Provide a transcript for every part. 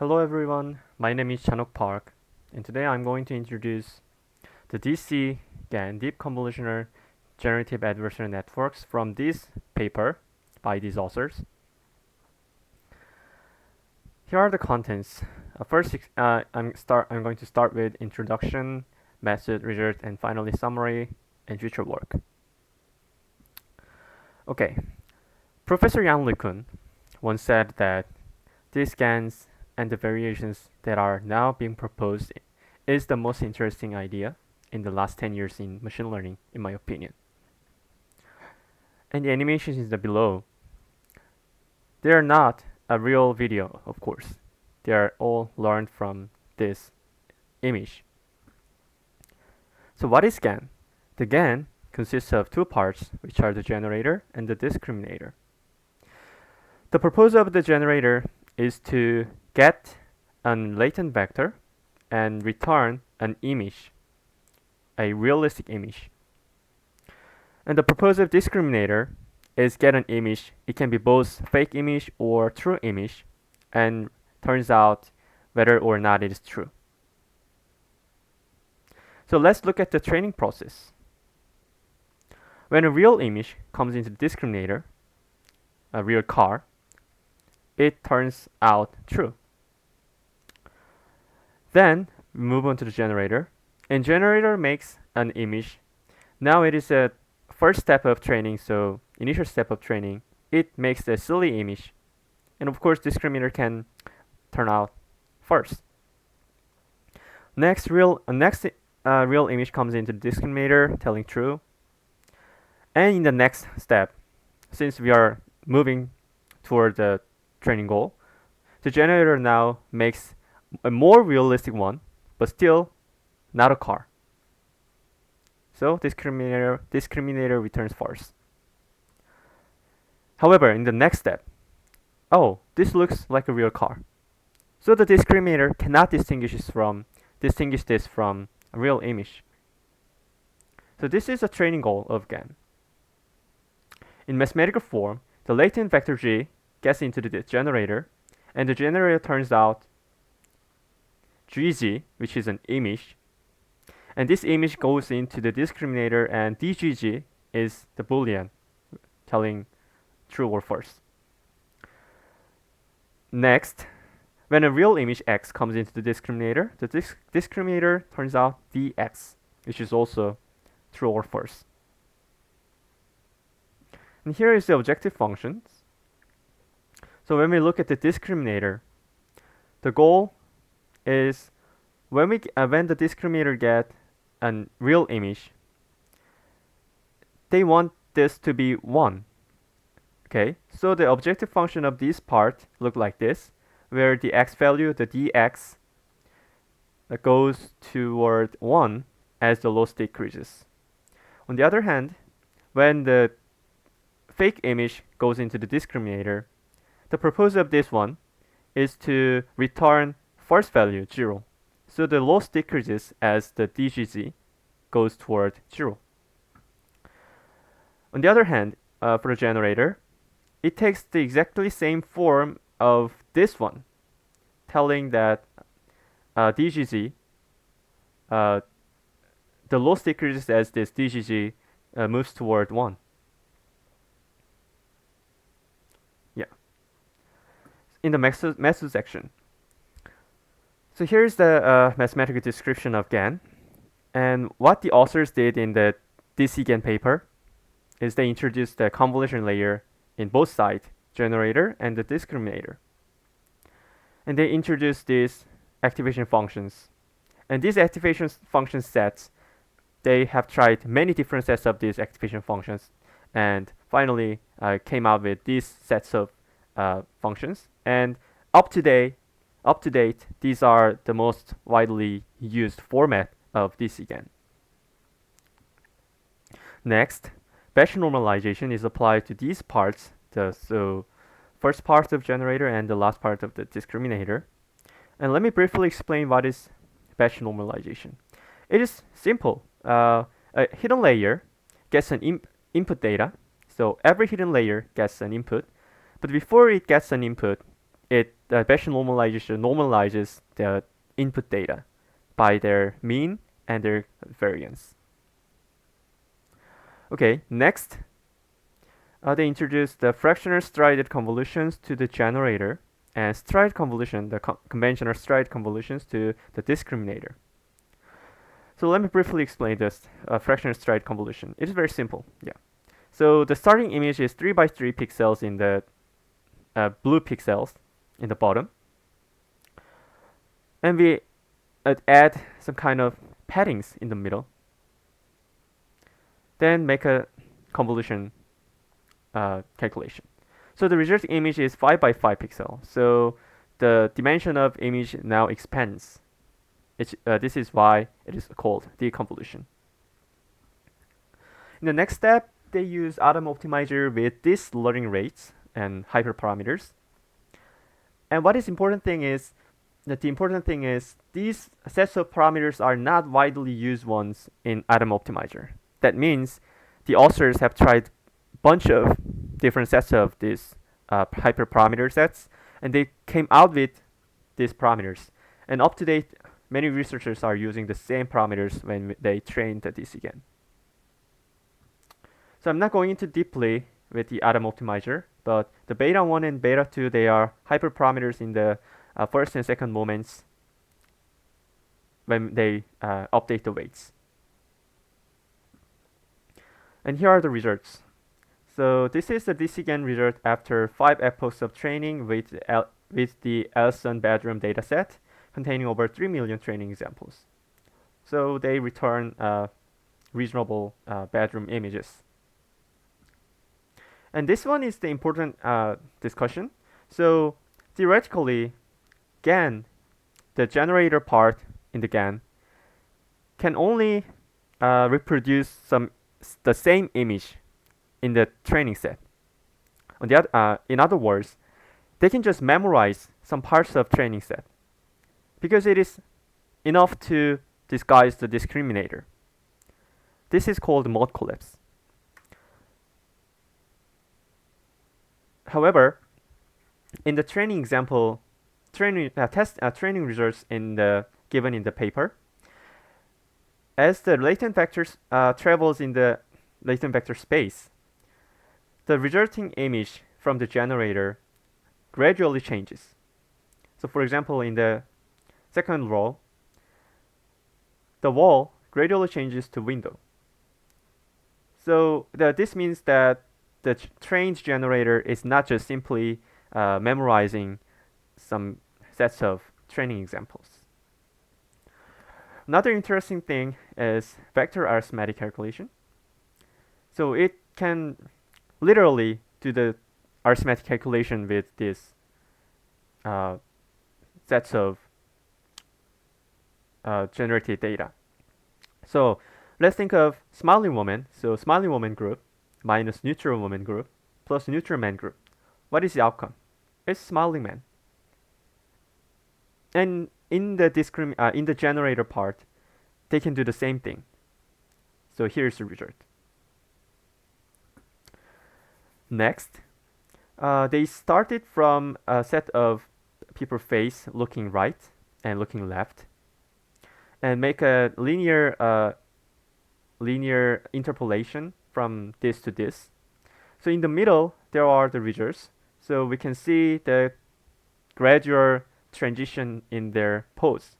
Hello everyone, my name is Chanok Park, and today I'm going to introduce the DC GAN Deep Convolutional Generative Adversarial Networks from this paper by these authors. Here are the contents. First, I'm going to start with introduction, method, result, and finally summary and future work. Okay, Professor Yang Li-kun once said that these GANs and the variations that are now being proposed is the most interesting idea in the last 10 years in machine learning, in my opinion. And the animations is the below. They are not a real video, of course. They are all learned from this image. So what is GAN? The GAN consists of two parts, which are the generator and the discriminator. The purpose of the generator is to get a latent vector and return an image, a realistic image. And the purpose of discriminator is get an image. It can be both fake image or true image, and turns out whether or not it is true. So let's look at the training process. When a real image comes into the discriminator, a real car, it turns out true. Then we move on to the generator, and generator makes an image. Now it is a first step of training, so initial step of training. It makes a silly image, and of course discriminator can turn out first. Next real image comes into the discriminator, telling true. And in the next step, since we are moving toward the training goal, the generator now makes a more realistic one, but still not a car. So discriminator returns false. However, in the next step, oh, this looks like a real car. So the discriminator cannot distinguish this from a real image. So this is a training goal of GAN. In mathematical form, the latent vector G gets into the generator, and the generator turns out GG, which is an image, and this image goes into the discriminator, and DGG is the boolean telling true or false. Next, when a real image X comes into the discriminator, the discriminator turns out DX, which is also true or false. And here is the objective functions. So when we look at the discriminator, the goal is when the discriminator get a real image, they want this to be 1. Okay, so the objective function of this part look like this, where the x value, the dx, goes toward 1 as the loss decreases. On the other hand, when the fake image goes into the discriminator, the purpose of this one is to return first value 0. So the loss decreases as the DGZ goes toward 0. On the other hand, for the generator, it takes the exactly same form of this one, telling that DGZ, the loss decreases as this DGZ moves toward 1. Yeah. In the method section. So here's the mathematical description of GAN. And what the authors did in the DC GAN paper is they introduced the convolution layer in both sides, generator and the discriminator. And they introduced these activation functions. And these activation function sets, they have tried many different sets of these activation functions, and finally came out with these sets of functions. And up to date, these are the most widely used format of DC GAN. Next, batch normalization is applied to these parts, so first part of generator and the last part of the discriminator. And let me briefly explain what is batch normalization. It is simple. A hidden layer gets an input data. So every hidden layer gets an input. But before it gets an input, Bayesian normalization normalizes the input data by their mean and their variance. Okay, next, they introduced the fractional strided convolutions to the generator and stride convolution, the conventional stride convolutions to the discriminator. So let me briefly explain this fractional stride convolution. It is very simple. Yeah. So the starting image is 3 by 3 pixels in the blue pixels in the bottom, and we add some kind of paddings in the middle. Then make a convolution calculation. So the resulting image is 5 by 5 pixel. So the dimension of image now expands. This is why it is called deconvolution. In the next step, they use Atom Optimizer with these learning rates and hyperparameters. And what is important thing is that these sets of parameters are not widely used ones in Atom Optimizer. That means the authors have tried a bunch of different sets of these hyperparameter sets, and they came out with these parameters. And up to date, many researchers are using the same parameters when they train the GAN. So I'm not going into deeply with the Atom Optimizer, but the beta 1 and beta 2, they are hyperparameters in the first and second moments when they update the weights. And here are the results. So this is the GAN result after 5 epochs of training with the Elson bedroom dataset containing over 3 million training examples. So they return reasonable bedroom images. And this one is the important discussion. So theoretically, GAN, the generator part in the GAN, can only reproduce the same image in the training set. On the in other words, they can just memorize some parts of training set because it is enough to disguise the discriminator. This is called mode collapse. However, in the training example, training results given in the paper, as the latent vectors travels in the latent vector space, the resulting image from the generator gradually changes. So for example, in the second row, the wall gradually changes to window. So this means that the trained generator is not just simply memorizing some sets of training examples. Another interesting thing is vector arithmetic calculation. So it can literally do the arithmetic calculation with these sets of generated data. So let's think of smiling woman. So smiling woman group minus neutral woman group plus neutral man group. What is the outcome? It's smiling man. And in the generator part, they can do the same thing. So here's the result. Next, they started from a set of people's face looking right and looking left, and make a linear interpolation from this to this. So in the middle, there are the results. So we can see the gradual transition in their pose.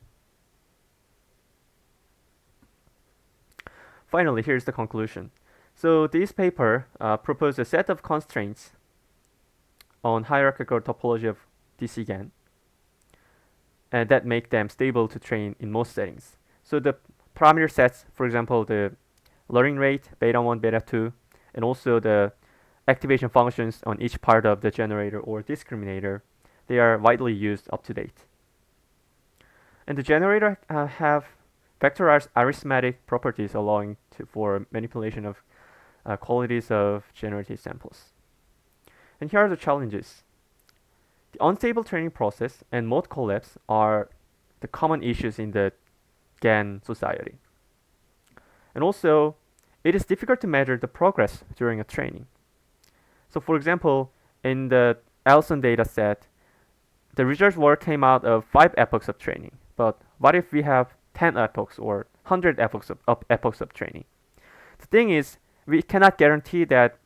Finally, here's the conclusion. So this paper proposed a set of constraints on hierarchical topology of DC GAN, and that make them stable to train in most settings. So the parameter sets, for example, the learning rate, beta 1, beta 2, and also the activation functions on each part of the generator or discriminator, they are widely used up to date. And the generator have vector arithmetic properties allowing for manipulation of qualities of generated samples. And here are the challenges. The unstable training process and mode collapse are the common issues in the GAN society. And also, it is difficult to measure the progress during a training. So for example, in the Elson data set, the research work came out of 5 epochs of training. But what if we have 10 epochs or 100 epochs of training? The thing is, we cannot guarantee that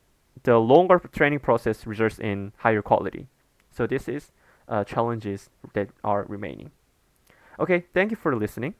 the longer training process results in higher quality. So this is challenges that are remaining. Okay, thank you for listening.